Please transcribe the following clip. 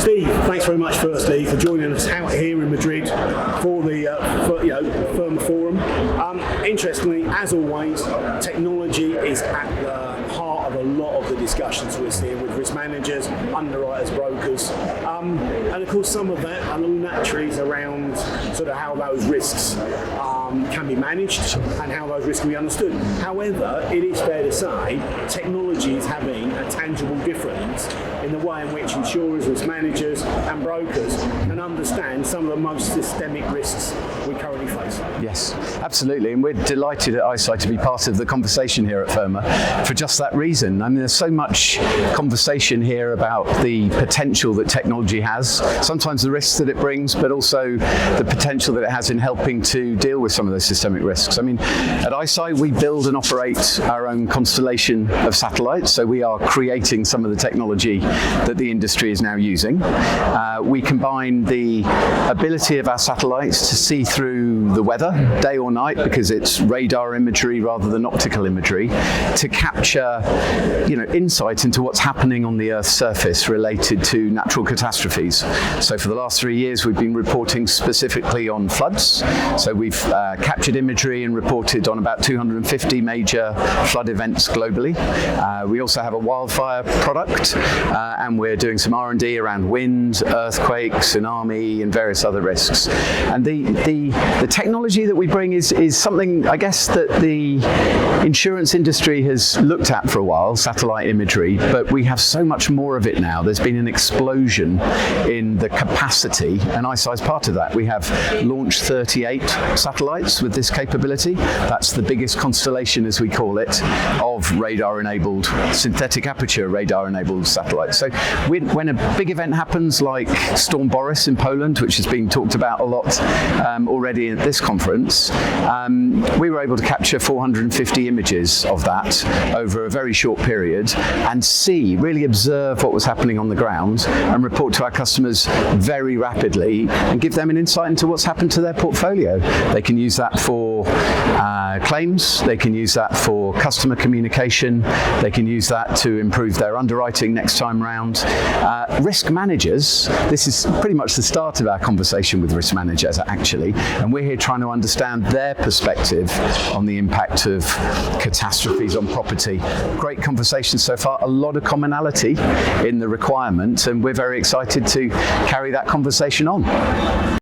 Steve, thanks very much firstly for joining us out here in Madrid for the FERMA forum. Interestingly, as always, technology is at the heart of a lot of the discussions we're seeing with risk managers, underwriters, brokers, and of course some of that are all naturally is around sort of how those risks can be managed and how those risks can be understood. However, it is fair to say technology is having a tangible difference in the way in which insurers, risk managers and brokers can understand some of the most systemic risks we currently face. Yes, absolutely, and we're delighted at ICEYE to be part of the conversation here at FERMA for just that reason. I mean, there's so much conversation here about the potential that technology has, sometimes the risks that it brings, but also the potential that it has in helping to deal with some of those systemic risks. I mean, at ICEYE we build and operate our own constellation of satellites, so we are creating some of the technology that the industry is now using. We combine the ability of our satellites to see through the weather, day or night, because it's radar imagery rather than optical imagery, to capture, insight into what's happening on the Earth's surface related to natural catastrophes. So for the last 3 years, we've been reporting specifically on floods. So we've captured imagery and reported on about 250 major flood events globally. We also have a wildfire product, and we're doing some R&D around wind, earthquake, tsunami, and various other risks. And the technology that we bring is something, I guess, that the insurance industry has looked at for a while, satellite imagery, but we have so much more of it now. There's been an explosion in the capacity, and ICEYE is part of that. We have launched 38 satellites with this capability. That's the biggest constellation, as we call it, of radar-enabled, synthetic aperture radar-enabled satellites. So when a big event happens like Storm Boris in Poland, which has been talked about a lot already at this conference, we were able to capture 450 images of that over a very short period and really observe what was happening on the ground and report to our customers very rapidly and give them an insight into what's happened to their portfolio. They can use that for claims, they can use that for customer communication, they can use that to improve their underwriting next time round. Risk managers, this is pretty much the start of our conversation with risk managers actually, and we're here trying to understand their perspective on the impact of catastrophes on property. Great conversation so far, a lot of commonality in the requirement, and we're very excited to carry that conversation on.